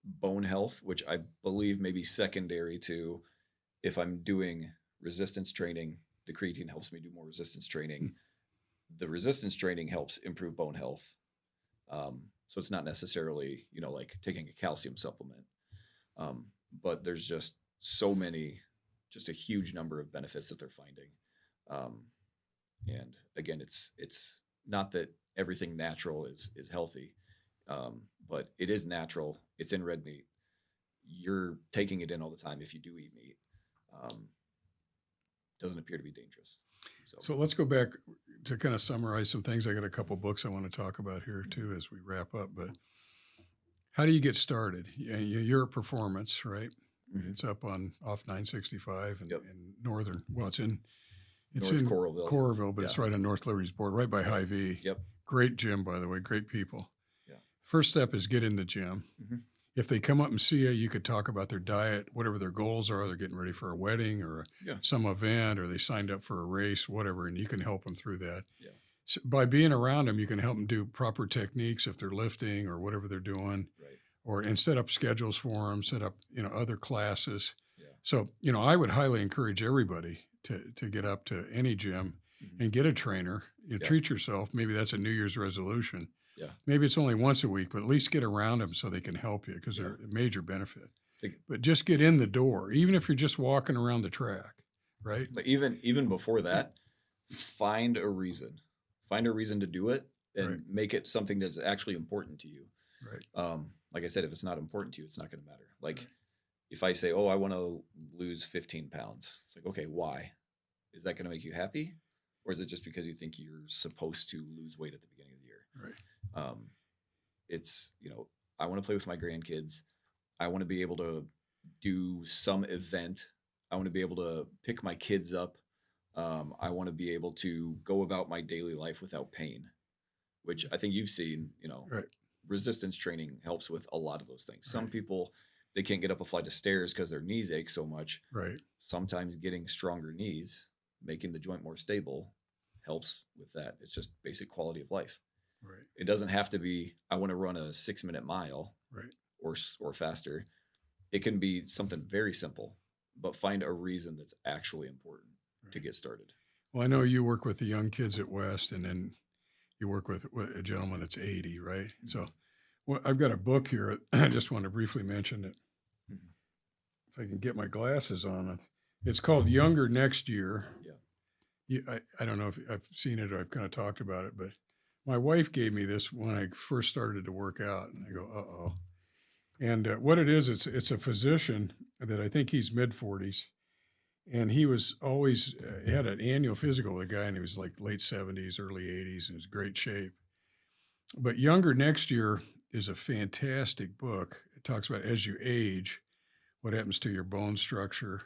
bone health, which I believe may be secondary to if I'm doing resistance training. The creatine helps me do more resistance training. The resistance training helps improve bone health. So it's not necessarily like taking a calcium supplement, but there's just just a huge number of benefits that they're finding. And again, it's not that everything natural is healthy, but it is natural. It's in red meat. You're taking it in all the time if you do eat meat. Doesn't appear to be dangerous. So let's go back to kind of summarize some things. I got a couple books I want to talk about here too as we wrap up. But how do you get started? You're at Performance, right? Mhm. It's up off 965 and Yep. in Northern. Well, it's in North Coralville. Coralville, but it's Yeah. right on North Liberty's board, right by Right. Hy-Vee. Yep. Great gym, by the way. Great people. Yeah. First step is get in the gym. Mhm. If they come up and see you, you could talk about their diet, whatever their goals are. They're getting ready for a wedding or Yeah. some event, or they signed up for a race, whatever, and you can help them through that. Yeah. So by being around them, you can help them do proper techniques if they're lifting or whatever they're doing, Right. and set up schedules for them, set up other classes. Yeah. So I would highly encourage everybody to get up to any gym Mhm. and get a trainer. Yeah. Treat yourself. Maybe that's a New Year's resolution. Yeah. Maybe it's only once a week, but at least get around them so they can help you because Yeah. they're a major benefit. Think- But just get in the door, even if you're just walking around the track, right? But even before that, find a reason to do it and Right. make it something that's actually important to you. Right. Like I said, if it's not important to you, it's not going to matter. Like Right. if I say, "Oh, I want to lose 15 pounds," it's like, okay, why? Is that going to make you happy? Or is it just because you think you're supposed to lose weight at the beginning of the year? Right. It's, I want to play with my grandkids. I want to be able to do some event. I want to be able to pick my kids up. I want to be able to go about my daily life without pain, which I think you've seen, Right. resistance training helps with a lot of those things. Some Right. people, they can't get up a flight of stairs because their knees ache so much. Right. Sometimes getting stronger knees, making the joint more stable, helps with that. It's just basic quality of life. Right. It doesn't have to be, I want to run a 6-minute mile Right. or faster. It can be something very simple, but find a reason that's actually important to get started. Well, I know you work with the young kids at West, and then you work with a gentleman that's 80, right? Mm-hmm. So I've got a book here. I just want to briefly mention it. Mm-hmm. If I can get my glasses on it. It's called Younger Next Year. Yeah. I don't know if I've seen it or I've kind of talked about it, but my wife gave me this when I first started to work out. And I go, uh-oh. And what it is, it's a physician that I think he's mid-40s. And he was always, he had an annual physical with a guy, and he was like late 70s, early 80s, and he was great shape. But Younger Next Year is a fantastic book. It talks about as you age, what happens to your bone structure,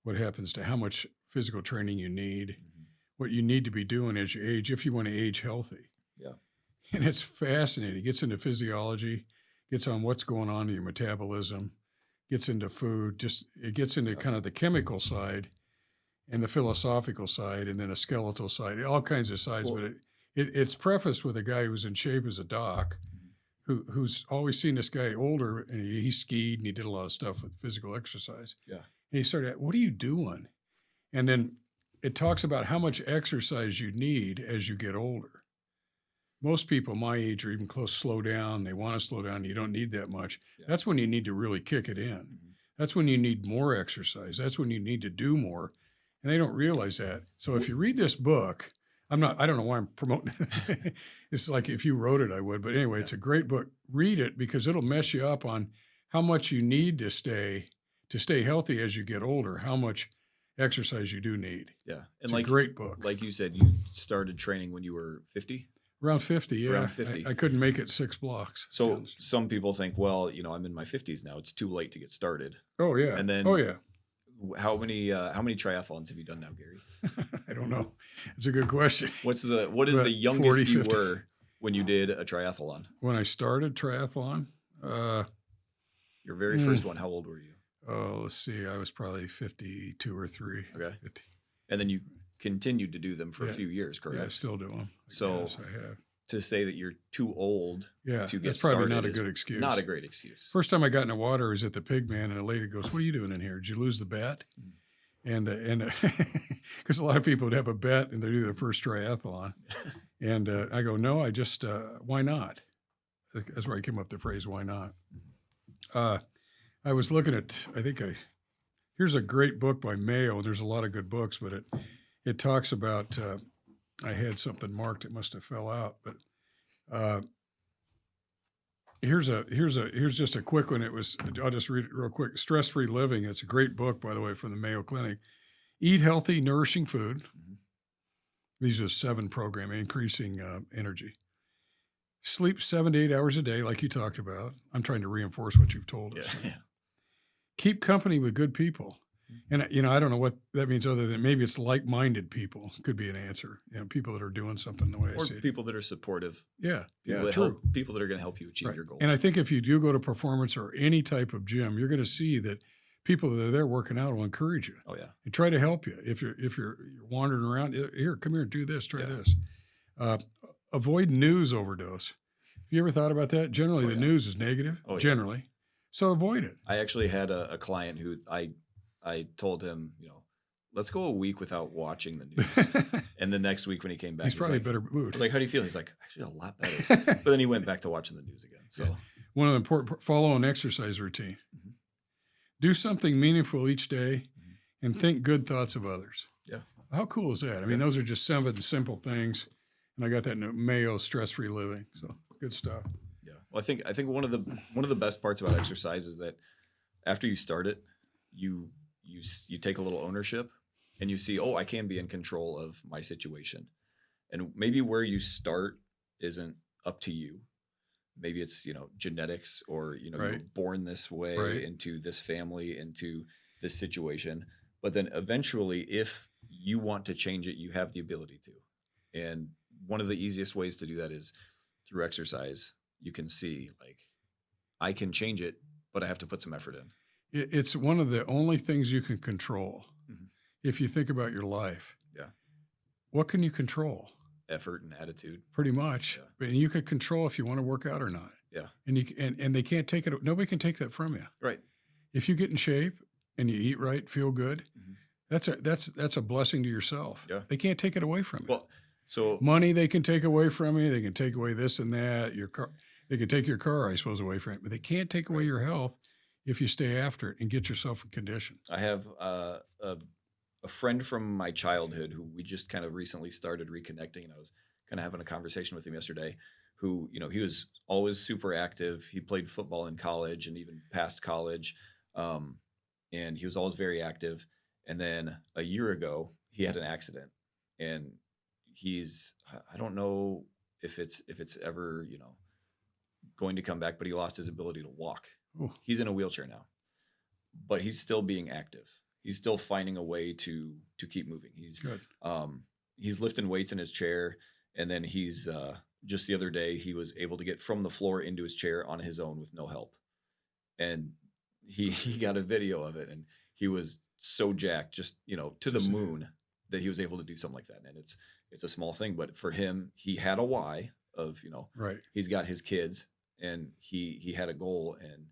what happens to how much physical training you need, Mm-hmm. what you need to be doing as you age if you want to age healthy. Yeah. And it's fascinating. It gets into physiology, gets on what's going on in your metabolism, gets into food, it gets into kind of the chemical side and the philosophical side, and then a skeletal side, all kinds of sides. Well, but it's prefaced with a guy who's in shape as a doc, who's always seen this guy older, and he skied and he did a lot of stuff with physical exercise. Yeah. And he started, what are you doing? And then it talks about how much exercise you need as you get older. Most people my age or even close slow down. They want to slow down. You don't need that much. Yeah. That's when you need to really kick it in. Mm-hmm. That's when you need more exercise. That's when you need to do more. And they don't realize that. So if you read this book, I don't know why I'm promoting it. It's like if you wrote it, I would. But anyway, It's a great book. Read it because it'll mess you up on how much you need to stay healthy as you get older, how much exercise you do need. Yeah. And It's a great book. Like you said, you started training when you were 50? Around 50, yeah. Around 50. I couldn't make it 6 blocks. So some people think, well, I'm in my 50s now. It's too late to get started. Oh, yeah. And then, oh, yeah. How many triathlons have you done now, Gary? I don't know. It's a good question. What is the About youngest 40, you 50. were when you did a triathlon? When I started triathlon, Your very first one, how old were you? let's see, I was probably 52 or 3. Okay. 50. And then you continued to do them for a Yeah. few years, correct? Yeah, I still do them. So- Yes, I have. To say that you're too old Yeah, to get that's probably started not a is good excuse. Not a great excuse. First time I got in the water was at the Pigman, and a lady goes, "What are you doing in here? Did you lose the bet?" And because a lot of people would have a bet and they do their first triathlon, and I go, "No, I just why not?" That's where I came up with the phrase "why not." I was looking at here's a great book by Mayo. There's a lot of good books, but it talks about I had something marked. It must have fell out, but here's just a quick one. I'll just read it real quick. Stress-Free Living. It's a great book, by the way, from the Mayo Clinic. Eat healthy, nourishing food. Mhm. These are 7 program, increasing energy. Sleep 7 to 8 hours a day, like you talked about. I'm trying to reinforce what you've told us. Yeah. Keep company with good people. And, I don't know what that means other than maybe it's like-minded people could be an answer. People that are doing something the way I Or see it. people that are supportive. Yeah, People that true. people that are going to help you achieve Right. your goals. And I think if you do go to performance or any type of gym, you're going to see that people that are there working out will encourage you Oh yeah. and try to help you. If you're wandering around, here, come here, do this, try Yeah. this. Avoid news overdose. Have you ever thought about that? Generally, Oh, the yeah. news is negative. Oh, yeah. Generally, so avoid it. I actually had a client who I told him, let's go a week without watching the news. And the next week when he came back, He's probably like, better I mood. was like, how do you feel? He's like, actually a lot better. But then he went back to watching the news again. So One of the important follow an exercise routine. Mhm. Do something meaningful each day, and think good thoughts of others. Yeah. How cool is that? I mean, those are just 7 simple things, and I got that in Mayo Stress-Free Living. So good stuff. yeah. Well, I think one of the best parts about exercise is that after you start it, you take a little ownership and you see, oh, I can be in control of my situation. And maybe where you start isn't up to you. Maybe it's, genetics, or, you were Right. born this way Right. into this family, into this situation. But then eventually, if you want to change it, you have the ability to. And one of the easiest ways to do that is through exercise. You can see, like, I can change it, but I have to put some effort in. It's one of the only things you can control. Mhm. If you think about your life, Yeah. what can you control? Effort and attitude. Pretty much. Yeah. But you can control if you want to work out or not. Yeah. And they can't take it. Nobody can take that from you. Right. If you get in shape and you eat right, feel good, Mhm. that's a blessing to yourself. Yeah. They can't take it away from you. Well, so Money they can take away from you. They can take away this and that. Your car, they can take your car, I suppose, away from you. But they can't take away Right. your health if you stay after it and get yourself in condition. I have a friend from my childhood who we just kind of recently started reconnecting, and I was kind of having a conversation with him yesterday. Who, he was always super active. He played football in college and even past college, and he was always very active. And then a year ago, he had an accident, and I don't know if it's ever going to come back, but he lost his ability to walk. Oh, He's in a wheelchair now, but he's still being active. He's still finding a way to keep moving. good. He's lifting weights in his chair, and then he's just the other day he was able to get from the floor into his chair on his own with no help. And he got a video of it, and he was so jacked, just to the moon, that he was able to do something like that. And it's a small thing, but for him, he had a why of Right. he's got his kids, and he had a goal, and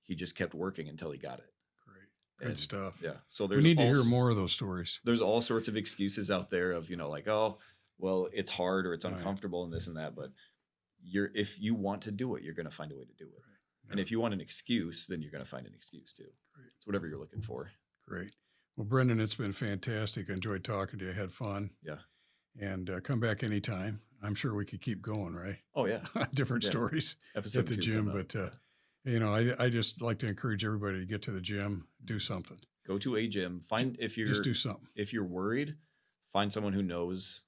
he just kept working until he got it. Great. Good And, stuff. Yeah. So We there's need to hear more of those stories. There's all sorts of excuses out there of, like, oh, well, it's hard or it's Right. uncomfortable and this and that. But if you want to do it, you're going to find a way to do it. Right. And Yeah. if you want an excuse, then you're going to find an excuse too. Great. It's whatever you're looking for. Great. Well, Brendon, it's been fantastic. I enjoyed talking to you. I had fun. Yeah. And come back anytime. I'm sure we could keep going, right? Oh, yeah. Different Yeah. stories Episode at the 2 gym. coming up. But, Yeah. I just like to encourage everybody to get to the gym, do something. Go to a gym. Find if Just do something. you're worried, find someone who knows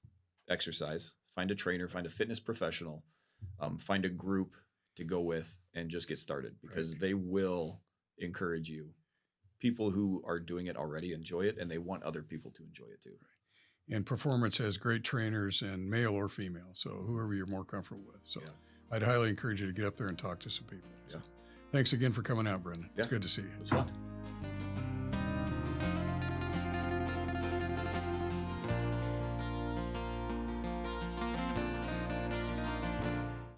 exercise. Find a trainer. Find a fitness professional. Find a group to go with and just get started, because they will encourage you. People who are doing it already enjoy it, and they want other people to enjoy it too. And Performance has great trainers, and male or female. So whoever you're more comfortable with. So Yeah. I'd highly encourage you to get up there and talk to some people. Yeah. So, thanks again for coming out, Brendon. Yeah. It's good to see you. It was fun.